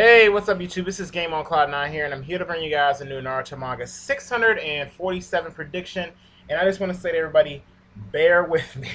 Hey, what's up YouTube? This is Game on Cloud 9 here, and I'm here to bring you guys a new Naruto manga 647 prediction. And I just want to say to everybody, bear with me.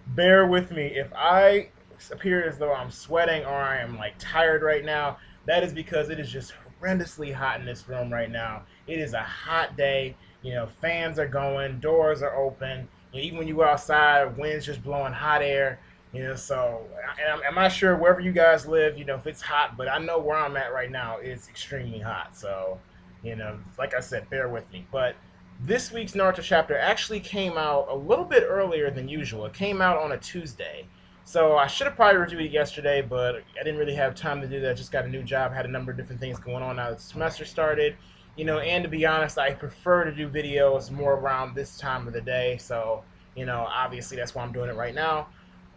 Bear with me. If I appear as though I'm sweating or I am like tired right now, that is because it is just horrendously hot in this room right now. It is a hot day. Fans are going, doors are open. Even when you go outside, wind's just blowing hot air. So and I'm not sure wherever you guys live, if it's hot, but I know where I'm at right now, it's extremely hot. So, like I said, bear with me. But this week's Naruto chapter actually came out a little bit earlier than usual. It came out on a Tuesday. So I should have probably reviewed it yesterday, but I didn't really have time to do that. Just got a new job, had a number of different things going on now that the semester started. And to be honest, I prefer to do videos more around this time of the day. So, obviously that's why I'm doing it right now.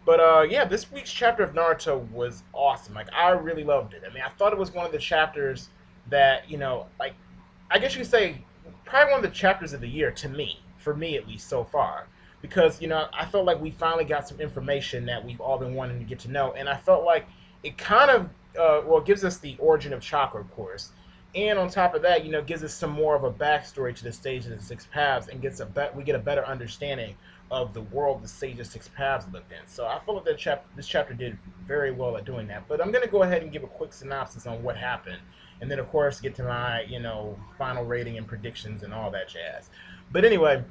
But yeah, this week's chapter of Naruto was awesome. Like, I really loved it. I mean, I thought it was one of the chapters that, like, I guess you could say probably one of the chapters of the year to me, for me at least so far. Because, I felt like we finally got some information that we've all been wanting to get to know. And I felt like it kind of, well, it gives us the origin of Chakra, of course. And on top of that, gives us some more of a backstory to the Sage of the Six Paths and we get a better understanding of the world the Sage of Six Paths lived in. So I feel like this chapter did very well at doing that. But I'm going to go ahead and give a quick synopsis on what happened. And then, of course, get to my, final rating and predictions and all that jazz. But anyway,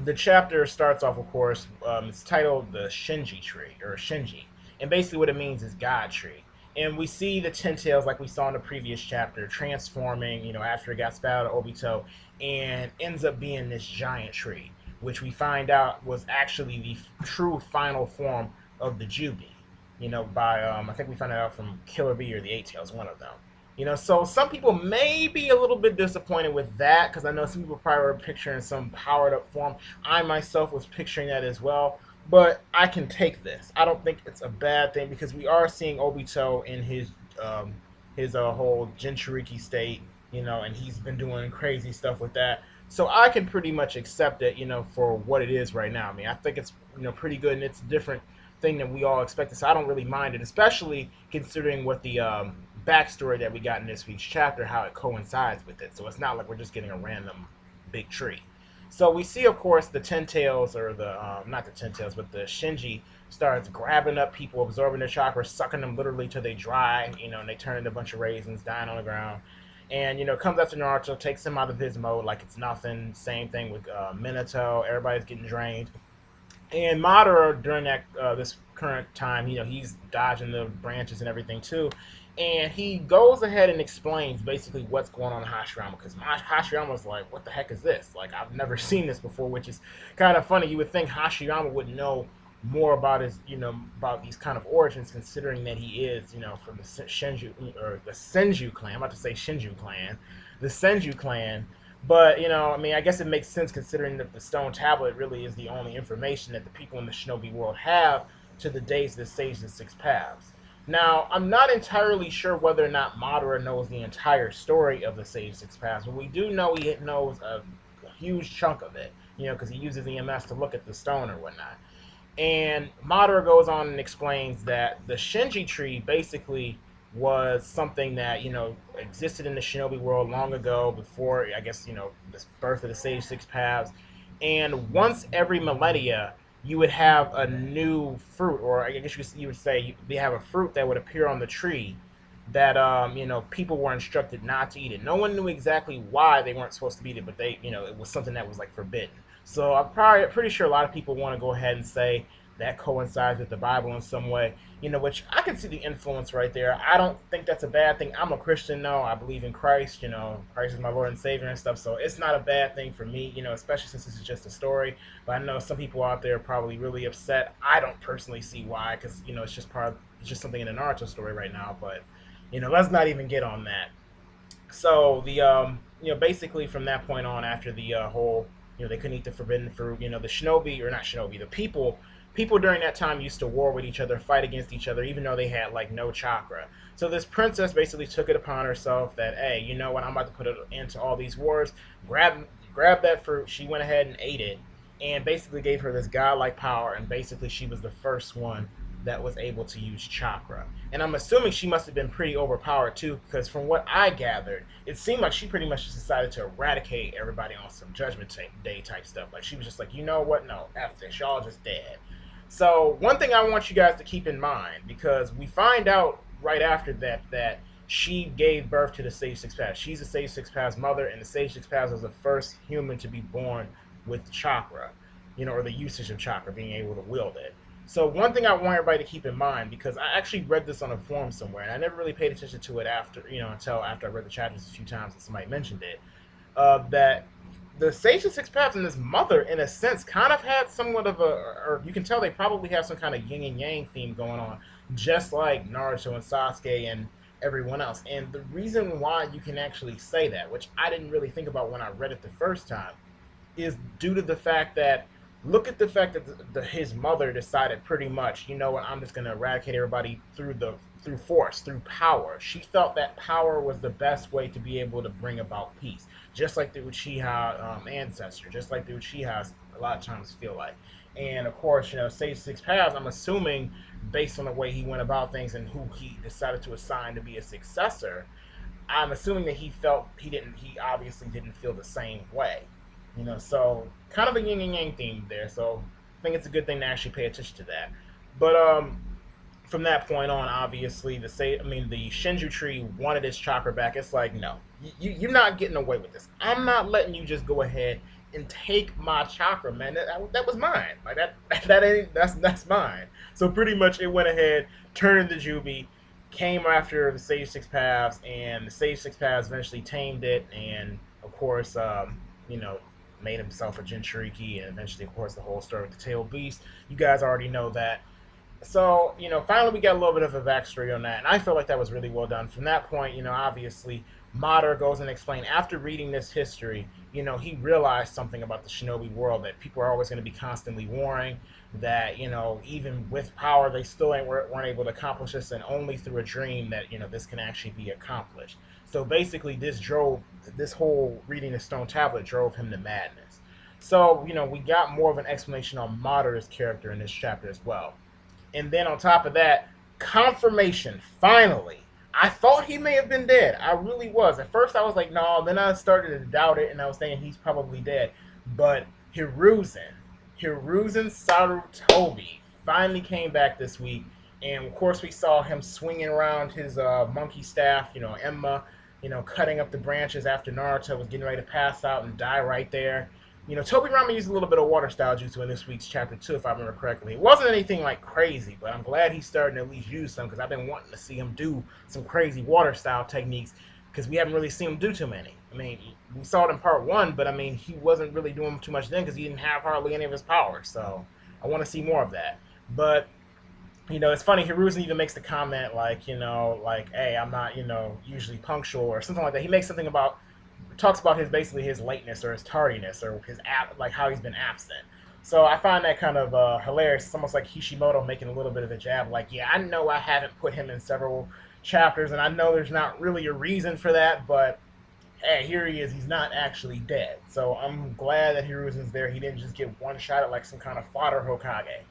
the chapter starts off, of course, it's titled the Shinji Tree, or Shinji. And basically what it means is God Tree. And we see the Ten Tails, like we saw in the previous chapter, transforming, after it got spat out of Obito, and ends up being this giant tree, which we find out was actually the true final form of the Juubi, by, I think we found it out from Killer Bee or the Eight Tails, one of them. So some people may be a little bit disappointed with that, because I know some people probably were picturing some powered up form. I myself was picturing that as well. But I can take this. I don't think it's a bad thing because we are seeing Obito in his whole Jinchuriki state, and he's been doing crazy stuff with that. So I can pretty much accept it, for what it is right now. I mean, I think it's pretty good, and it's a different thing than we all expected. So I don't really mind it, especially considering what the backstory that we got in this week's chapter, how it coincides with it. So it's not like we're just getting a random big tree. So we see, of course, the Ten Tails, or the, not the Ten Tails, but the Shinji starts grabbing up people, absorbing their chakra, sucking them literally till they dry, and they turn into a bunch of raisins, dying on the ground. And, comes after Naruto, takes him out of his mode like it's nothing. Same thing with Minato, everybody's getting drained. And Madara, during that this current time, he's dodging the branches and everything too. And he goes ahead and explains basically what's going on in Hashirama, because Hashirama's like, what the heck is this? Like, I've never seen this before, which is kind of funny. You would think Hashirama would know more about his, about these kind of origins, considering that he is, from the Senju clan. I'm about to say Shinju clan, the Senju clan. But, I mean, I guess it makes sense considering that the stone tablet really is the only information that the people in the shinobi world have to the days of the Sage of the Six Paths. Now, I'm not entirely sure whether or not Madara knows the entire story of the Sage of Six Paths, but we do know he knows a huge chunk of it, because he uses EMS to look at the stone or whatnot. And Madara goes on and explains that the Shinji tree basically was something that, existed in the shinobi world long ago, before, I guess, the birth of the Sage Six Paths. And once every millennia, you would have a new fruit, or I guess you would say they have a fruit that would appear on the tree that, people were instructed not to eat it. No one knew exactly why they weren't supposed to eat it, but they, it was something that was like forbidden. So I'm pretty sure a lot of people want to go ahead and say that coincides with the Bible in some way, which I can see the influence right there. I don't think that's a bad thing. I'm a Christian, though. I believe in Christ. Christ is my Lord and Savior and stuff. So it's not a bad thing for me, especially since this is just a story. But I know some people out there are probably really upset. I don't personally see why, because, it's just something in the Naruto story right now. But, let's not even get on that. So the, basically from that point on, after the whole, they couldn't eat the forbidden fruit, the shinobi, or not shinobi, the people during that time used to war with each other, fight against each other, even though they had like no chakra. So this princess basically took it upon herself that, hey, you know what, I'm about to put an end to all these wars. Grab that fruit. She went ahead and ate it, and basically gave her this godlike power. And basically, she was the first one that was able to use chakra. And I'm assuming she must have been pretty overpowered too, because from what I gathered, it seemed like she pretty much just decided to eradicate everybody on some Judgment Day type stuff. Like she was just like, you know what? No, F this. Y'all just dead. So one thing I want you guys to keep in mind, because we find out right after that she gave birth to the Sage Six Paths. She's the Sage Six Paths mother, and the Sage Six Paths was the first human to be born with chakra, or the usage of chakra, being able to wield it. So one thing I want everybody to keep in mind, because I actually read this on a forum somewhere, and I never really paid attention to it after, until after I read the chapters a few times and somebody mentioned it, that the Sage of Six Paths and this mother, in a sense, kind of had somewhat of or you can tell they probably have some kind of yin and yang theme going on, just like Naruto and Sasuke and everyone else. And the reason why you can actually say that, which I didn't really think about when I read it the first time, is due to the fact that, look at the fact that his mother decided pretty much, you know what, I'm just going to eradicate everybody through force, through power. She felt that power was the best way to be able to bring about peace, just like the Uchiha ancestor, just like the Uchihas a lot of times feel like. And of course, Sage Six Paths, I'm assuming, based on the way he went about things and who he decided to assign to be a successor, I'm assuming that he obviously didn't feel the same way. So kind of a yin and yang theme there. So I think it's a good thing to actually pay attention to that. But from that point on, obviously, the Shinju tree wanted its chakra back. It's like, no, you're not getting away with this. I'm not letting you just go ahead and take my chakra, man. That was mine. Like that's mine. So pretty much, it went ahead, turned into Juubi, came after the Sage Six Paths, and the Sage Six Paths eventually tamed it, and of course, made himself a Jinchuriki, and eventually, of course, the whole story with the Tail Beast. You guys already know that. So, finally we got a little bit of a backstory on that, and I feel like that was really well done. From that point, obviously, Madara goes and explains, after reading this history, he realized something about the shinobi world, that people are always going to be constantly warring, that, even with power, they still weren't able to accomplish this, and only through a dream that, this can actually be accomplished. So basically, this whole reading the stone tablet drove him to madness. So, we got more of an explanation on Madara's character in this chapter as well. And then on top of that, confirmation, finally. I thought he may have been dead. I really was. At first I was like, no, then I started to doubt it, and I was thinking he's probably dead. But Hiruzen Sarutobi finally came back this week. And of course we saw him swinging around his monkey staff, Emma, cutting up the branches after Naruto was getting ready to pass out and die right there. Tobirama used a little bit of water style jutsu in this week's chapter 2, if I remember correctly. It wasn't anything like crazy, but I'm glad he's starting to at least use some, because I've been wanting to see him do some crazy water style techniques, because we haven't really seen him do too many. We saw it in part 1, but he wasn't really doing too much then, because he didn't have hardly any of his power. So I want to see more of that. But it's funny, Hiruzen even makes the comment like, hey, I'm not, usually punctual or something like that. He makes something about, talks about basically his lateness or his tardiness or like how he's been absent. So I find that kind of hilarious. It's almost like Hishimoto making a little bit of a jab, like, yeah, I know I haven't put him in several chapters, and I know there's not really a reason for that, but hey, here he is. He's not actually dead. So I'm glad that Hiruzen's there. He didn't just get one shot at like some kind of fodder Hokage.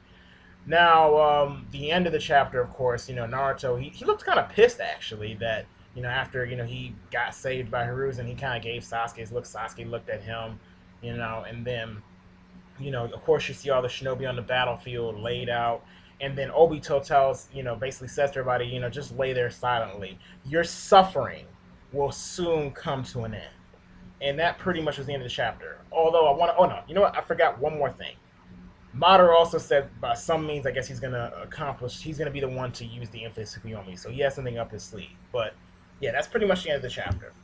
Now, the end of the chapter, of course, Naruto, he looked kind of pissed, actually, that, after, he got saved by Hiruzen, he kind of gave Sasuke's look. Sasuke looked at him, and then, of course, you see all the shinobi on the battlefield laid out, and then Obito tells, basically says to everybody, just lay there silently. Your suffering will soon come to an end. And that pretty much was the end of the chapter. Although I forgot one more thing. Madara also said, by some means, I guess he's going to be the one to use the Infinite Tsukuyomi. So he has something up his sleeve. But, yeah, that's pretty much the end of the chapter.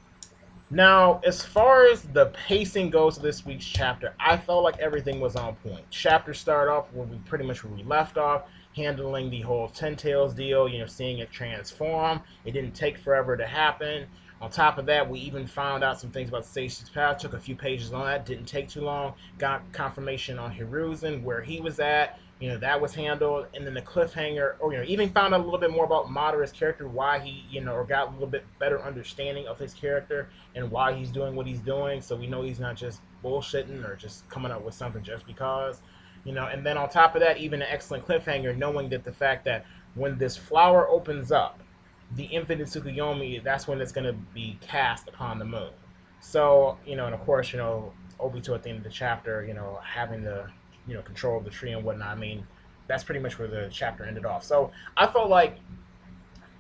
Now, as far as the pacing goes of this week's chapter, I felt like everything was on point. Chapter started off where we left off, handling the whole Ten Tails deal, seeing it transform. It didn't take forever to happen. On top of that, we even found out some things about the Sage Six Paths. Took a few pages on that. Didn't take too long. Got confirmation on Hiruzen, where he was at. That was handled. And then the cliffhanger, or, even found out a little bit more about Madara's character, why he, or got a little bit better understanding of his character and why he's doing what he's doing. So we know he's not just bullshitting or just coming up with something just because. And then on top of that, even an excellent cliffhanger, knowing that the fact that when this flower opens up, the infinite Tsukuyomi, that's when it's going to be cast upon the moon. So, and of course, Obito at the end of the chapter, having the, control of the tree and whatnot. I mean, that's pretty much where the chapter ended off. So I felt like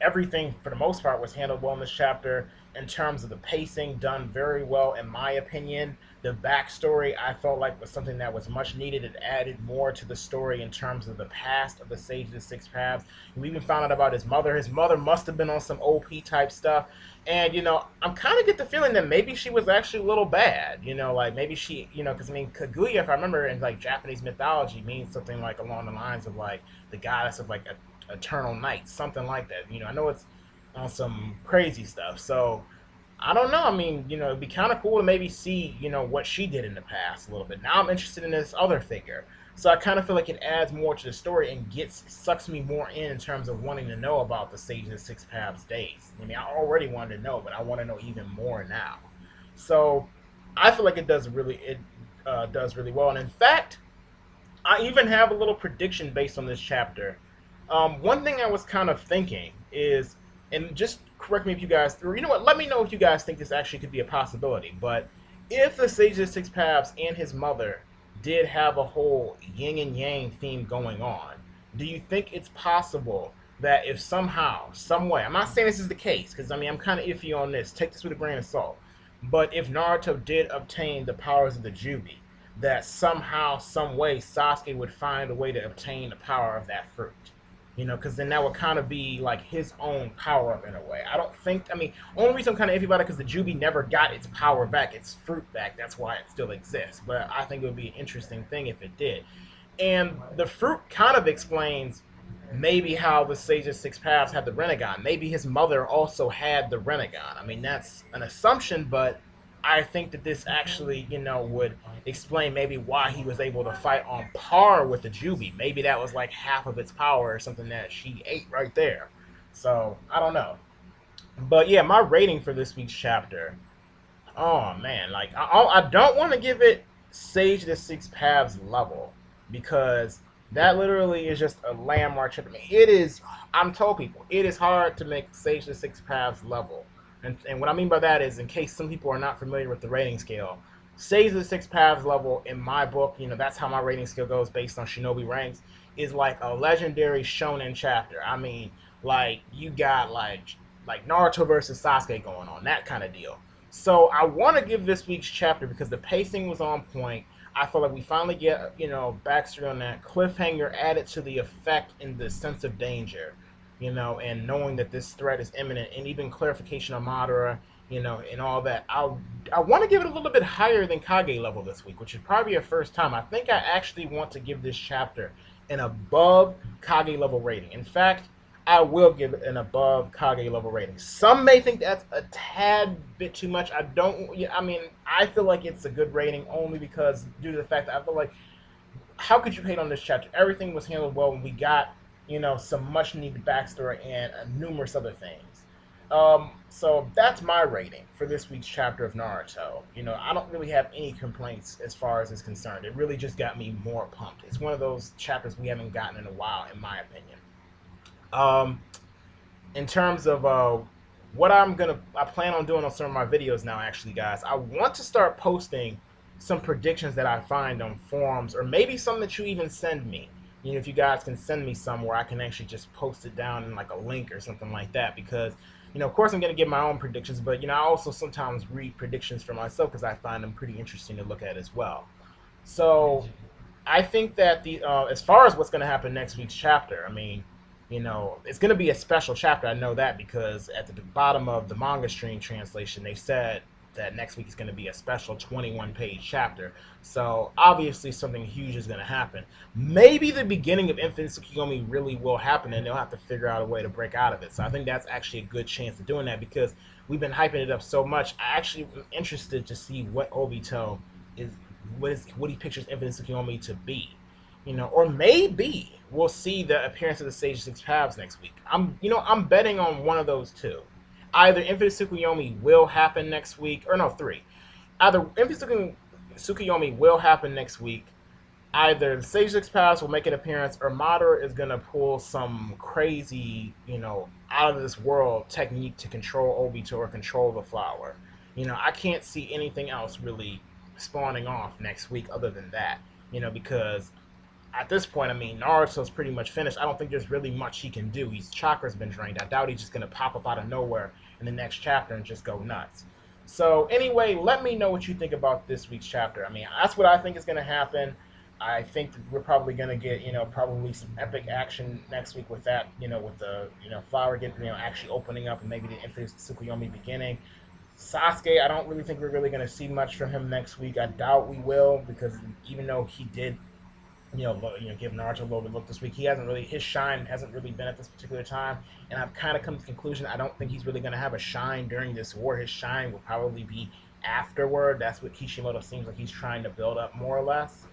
everything for the most part was handled well in this chapter. In terms of the pacing, done very well in my opinion. The backstory I felt like was something that was much needed. It added more to the story in terms of the past of the Sage of the Six Paths. We even found out about his mother. His mother must have been on some OP type stuff. And I'm kind of get the feeling that maybe she was actually a little bad. Like maybe she, because I mean, Kaguya, if I remember in like Japanese mythology, means something like along the lines of like the goddess of like eternal night, something like that. I know it's on some crazy stuff. So I don't know. I mean, it'd be kind of cool to maybe see, what she did in the past a little bit. Now I'm interested in this other figure. So I kind of feel like it adds more to the story and sucks me more in terms of wanting to know about the Sage of the Six Paths days. I mean, I already wanted to know, but I want to know even more now. So I feel like it does really well. And in fact, I even have a little prediction based on this chapter. One thing I was kind of thinking is, and just correct me if you guys, or you know what, let me know if you guys think this actually could be a possibility. But if the Sage of the Six Paths and his mother did have a whole yin and yang theme going on, do you think it's possible that if somehow, some way, I'm not saying this is the case, because I mean, I'm kind of iffy on this, take this with a grain of salt, but if Naruto did obtain the powers of the Juubi, that somehow, some way, Sasuke would find a way to obtain the power of that fruit? Because then that would kind of be like his own power up in a way. I don't think, I mean, only reason I'm kind of iffy about it because the Juubi never got its power back, its fruit back. That's why it still exists. But I think it would be an interesting thing if it did. And the fruit kind of explains maybe how the Sage of Six Paths had the Rinnegan. Maybe his mother also had the Rinnegan. I mean, that's an assumption, but I think that this actually, would explain maybe why he was able to fight on par with the Juubi. Maybe that was like half of its power or something that she ate right there. So, I don't know. But yeah, my rating for this week's chapter, oh man, like, I don't want to give it Sage of the Six Paths level because that literally is just a landmark chapter. I mean, it is, I'm told people, it is hard to make Sage of the Six Paths level. And what I mean by that is, in case some people are not familiar with the rating scale, Sage of the Six Paths level, in my book, that's how my rating scale goes based on Shinobi ranks, is like a legendary shonen chapter. I mean, like, you got like Naruto versus Sasuke going on, that kind of deal. So I want to give this week's chapter because the pacing was on point. I feel like we finally get, backstory on that. Cliffhanger added to the effect in the sense of danger. And knowing that this threat is imminent, and even clarification of Madara, and all that. I want to give it a little bit higher than Kage level this week, which is probably a first time. I think I actually want to give this chapter an above Kage level rating. In fact, I will give it an above Kage level rating. Some may think that's a tad bit too much. I feel like it's a good rating only because due to the fact that I feel like, how could you hate on this chapter? Everything was handled well when we got some much needed backstory and numerous other things. So that's my rating for this week's chapter of Naruto. I don't really have any complaints as far as is concerned. It really just got me more pumped. It's one of those chapters we haven't gotten in a while, in my opinion. In terms of what I plan on doing on some of my videos now, actually, guys, I want to start posting some predictions that I find on forums, or maybe some that you even send me. If you guys can send me some where I can actually just post it down in like a link or something like that, because of course I'm going to give my own predictions, but I also sometimes read predictions for myself because I find them pretty interesting to look at as well. So I think that as far as what's going to happen next week's chapter, I mean, it's going to be a special chapter. I know that because at the bottom of the manga stream translation, they said that next week is going to be a special 21-page chapter. So obviously something huge is going to happen. Maybe the beginning of Infinite Tsukuyomi really will happen, and they'll have to figure out a way to break out of it. So I think that's actually a good chance of doing that because we've been hyping it up so much. I actually am interested to see what Obito what he pictures Infinite Tsukuyomi to be. Or maybe we'll see the appearance of the Sage of Six Paths next week. I'm betting on one of those two. Either Infinite Tsukuyomi will happen next week, or no, three. Either Infinite Tsukuyomi will happen next week, either the Sage Six Pass will make an appearance, or Madara is gonna pull some crazy, out of this world technique to control Obito or control the flower. I can't see anything else really spawning off next week other than that. Because at this point, I mean, Naruto's pretty much finished. I don't think there's really much he can do. His chakra's been drained. I doubt he's just gonna pop up out of nowhere in the next chapter and just go nuts. So anyway, let me know what you think about this week's chapter. I mean, that's what I think is gonna happen. I think that we're probably gonna get, probably some epic action next week with that, with the, flower getting, actually opening up and maybe the infamous Tsukuyomi beginning. Sasuke, I don't really think we're really going to see much from him next week. I doubt we will, because even though he did, give Naruto a little bit of look this week, his shine hasn't really been at this particular time. And I've kind of come to the conclusion I don't think he's really going to have a shine during this war. His shine will probably be afterward. That's what Kishimoto seems like he's trying to build up more or less.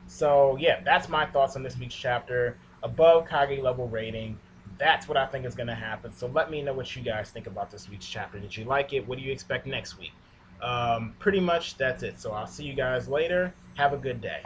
So yeah, that's my thoughts on this week's chapter. Above Kage level rating. That's what I think is going to happen. So let me know what you guys think about this week's chapter. Did you like it? What do you expect next week? Pretty much that's it. So I'll see you guys later. Have a good day.